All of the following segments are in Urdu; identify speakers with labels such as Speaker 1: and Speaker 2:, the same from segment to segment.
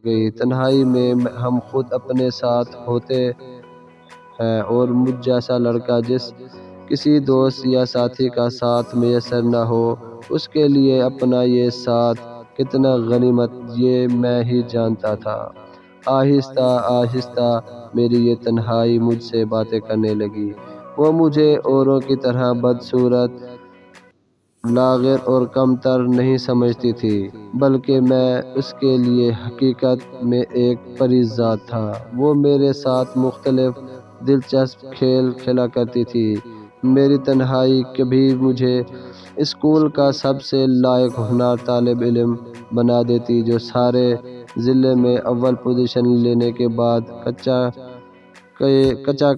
Speaker 1: گئی۔ تنہائی میں ہم خود اپنے ساتھ ہوتے ہیں اور مجھ جیسا لڑکا جس کسی دوست یا ساتھی کا ساتھ میسر نہ ہو، اس کے لیے اپنا یہ ساتھ کتنا غنیمت یہ میں ہی جانتا تھا۔ آہستہ آہستہ میری یہ تنہائی مجھ سے باتیں کرنے لگی۔ وہ مجھے اوروں کی طرح بدصورت، لاغر اور کمتر نہیں سمجھتی تھی، بلکہ میں اس کے لیے حقیقت میں ایک پری ذات تھا۔ وہ میرے ساتھ مختلف دلچسپ کھیل کھیلا کرتی تھی۔ میری تنہائی کبھی مجھے اسکول کا سب سے لائق ہونہار طالب علم بنا دیتی، جو سارے ضلع میں اول پوزیشن لینے کے بعد کچا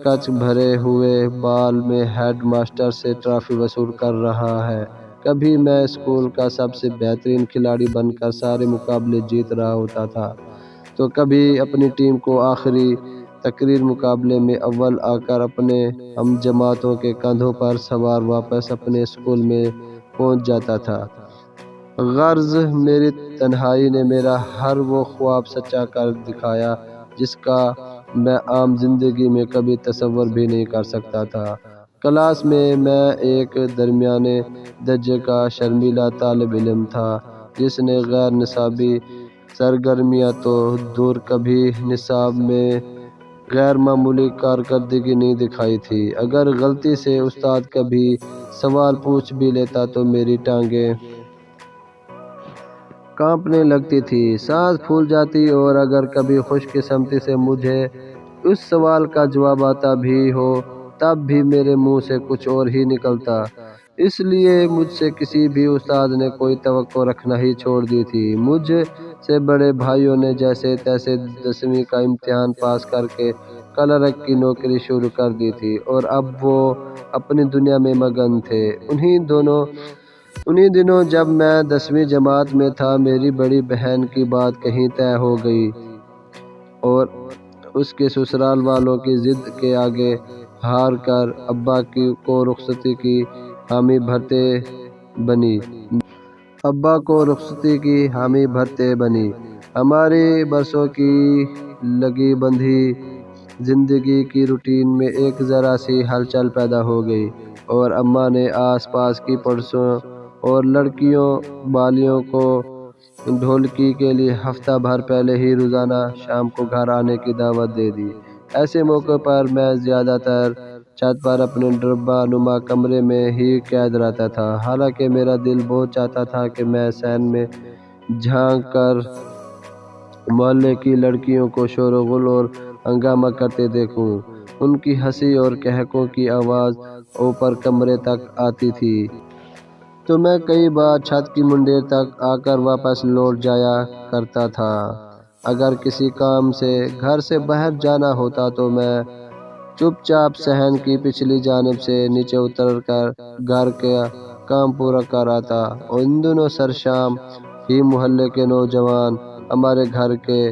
Speaker 1: کچ بھرے ہوئے بال میں ہیڈ ماسٹر سے ٹرافی وصول کر رہا ہے۔ کبھی میں اسکول کا سب سے بہترین کھلاڑی بن کر سارے مقابلے جیت رہا ہوتا تھا، تو کبھی اپنی ٹیم کو آخری تقریر مقابلے میں اول آ کر اپنے ہم جماعتوں کے کندھوں پر سوار واپس اپنے اسکول میں پہنچ جاتا تھا۔ غرض میری تنہائی نے میرا ہر وہ خواب سچا کر دکھایا جس کا میں عام زندگی میں کبھی تصور بھی نہیں کر سکتا تھا۔ کلاس میں ایک درمیانے درجے کا شرمیلا طالب علم تھا، جس نے غیر نصابی سرگرمیاں تو دور کبھی نصاب میں غیر معمولی کارکردگی نہیں دکھائی تھی۔ اگر غلطی سے استاد کبھی سوال پوچھ بھی لیتا تو میری ٹانگیں کانپنے لگتی تھی، سانس پھول جاتی، اور اگر کبھی خوش قسمتی سے مجھے اس سوال کا جواب آتا بھی ہو تب بھی میرے منہ سے کچھ اور ہی نکلتا۔ اس لیے مجھ سے کسی بھی استاد نے کوئی توقع رکھنا ہی چھوڑ دی تھی۔ مجھ سے بڑے بھائیوں نے جیسے تیسے 10ویں کا امتحان پاس کر کے کلرک کی نوکری شروع کر دی تھی، اور اب وہ اپنی دنیا میں مگن تھے۔ انہی دنوں جب میں 10ویں جماعت میں تھا، میری بڑی بہن کی بات کہیں طے ہو گئی اور اس کے سسرال والوں کی ضد کے آگے ہار کر ابا کو رخصتی کی حامی بھرتے بنی۔ ہماری برسوں کی لگی بندھی زندگی کی روٹین میں ایک ذرا سی ہلچل پیدا ہو گئی، اور اماں نے آس پاس کی پڑوسیوں اور لڑکیوں بالیوں کو ڈھولکی کے لیے ہفتہ بھر پہلے ہی روزانہ شام کو گھر آنے کی دعوت دے دی۔ ایسے موقع پر میں زیادہ تر چھت پر اپنے ڈربہ نما کمرے میں ہی قید رہتا تھا، حالانکہ میرا دل بہت چاہتا تھا کہ میں صحن میں جھانک کر محلے کی لڑکیوں کو شور و غل اور ہنگامہ کرتے دیکھوں۔ ان کی ہنسی اور قہقہوں کی آواز اوپر کمرے تک آتی تھی، تو میں کئی بار چھت کی منڈیر تک آ کر واپس لوٹ جایا کرتا تھا۔ اگر کسی کام سے گھر سے باہر جانا ہوتا تو میں چپ چاپ صحن کی پچھلی جانب سے نیچے اتر کر گھر کا کام پورا کر آتا، اور ان دنوں سر شام ہی محلے کے نوجوان ہمارے گھر کے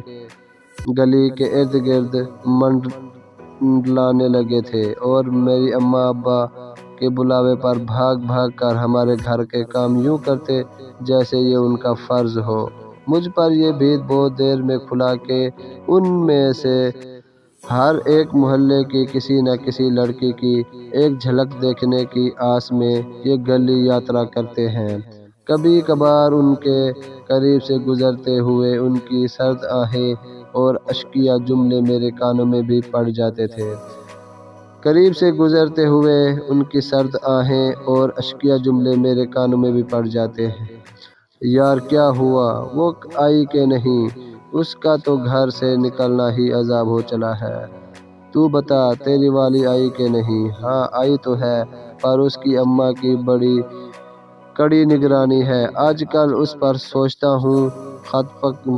Speaker 1: گلی کے ارد گرد منڈلانے لگے تھے، اور میری اماں ابا کے بلاوے پر بھاگ بھاگ کر ہمارے گھر کے کام یوں کرتے جیسے یہ ان کا فرض ہو۔ مجھ پر یہ بھیت بہت دیر میں کھلا کہ ان میں سے ہر ایک محلے کی کسی نہ کسی لڑکی کی ایک جھلک دیکھنے کی آس میں یہ گلی یاترا کرتے ہیں۔ کبھی کبھار ان کے قریب سے گزرتے ہوئے ان کی سرد آہیں اور اشکیہ جملے میرے کانوں میں بھی پڑ جاتے تھے۔ یار کیا ہوا، وہ آئی کہ نہیں؟ اس کا تو گھر سے نکلنا ہی عذاب ہو چلا ہے۔ تو بتا تیری والی آئی کہ نہیں؟ ہاں آئی تو ہے، پر اس کی اماں کی بڑی کڑی نگرانی ہے۔ آج کل اس پر سوچتا ہوں خط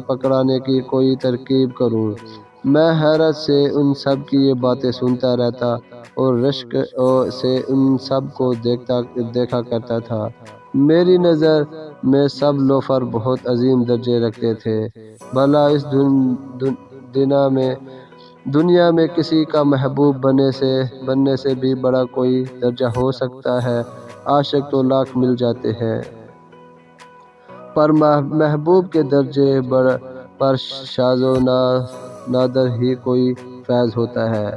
Speaker 1: پکڑانے کی کوئی ترکیب کروں۔ میں حیرت سے ان سب کی یہ باتیں سنتا رہتا اور رشک سے ان سب کو دیکھا کرتا تھا۔ میری نظر میں سب لوفر بہت عظیم درجے رکھتے تھے۔ بھلا اس دنیا میں کسی کا محبوب بننے سے بھی بڑا کوئی درجہ ہو سکتا ہے؟ عاشق تو لاکھ مل جاتے ہیں، پر محبوب کے درجے پر شاذ و نادر ہی کوئی فیض ہوتا ہے۔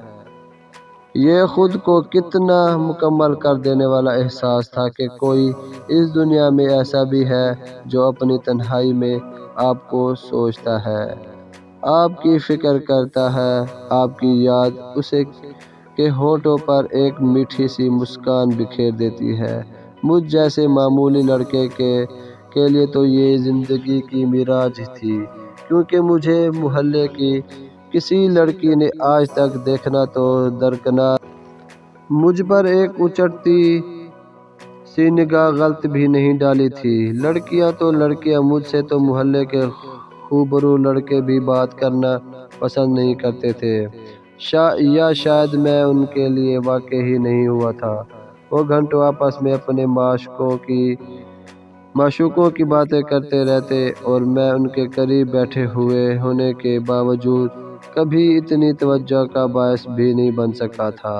Speaker 1: یہ خود کو کتنا مکمل کر دینے والا احساس تھا کہ کوئی اس دنیا میں ایسا بھی ہے جو اپنی تنہائی میں آپ کو سوچتا ہے، آپ کی فکر کرتا ہے، آپ کی یاد اسے کے ہونٹوں پر ایک میٹھی سی مسکان بکھیر دیتی ہے۔ مجھ جیسے معمولی لڑکے کے لیے تو یہ زندگی کی معراج تھی، کیونکہ مجھے محلے کی کسی لڑکی نے آج تک دیکھنا تو درکنار مجھ پر ایک اچٹتی سی نگاہ غلط بھی نہیں ڈالی تھی۔ لڑکیاں تو لڑکیاں، مجھ سے تو محلے کے خوبرو لڑکے بھی بات کرنا پسند نہیں کرتے تھے، یا شاید میں ان کے لیے واقع ہی نہیں ہوا تھا۔ وہ گھنٹوں آپس میں اپنے معشوقوں کی باتیں کرتے رہتے اور میں ان کے قریب بیٹھے ہونے کے باوجود کبھی اتنی توجہ کا باعث بھی نہیں بن سکا تھا۔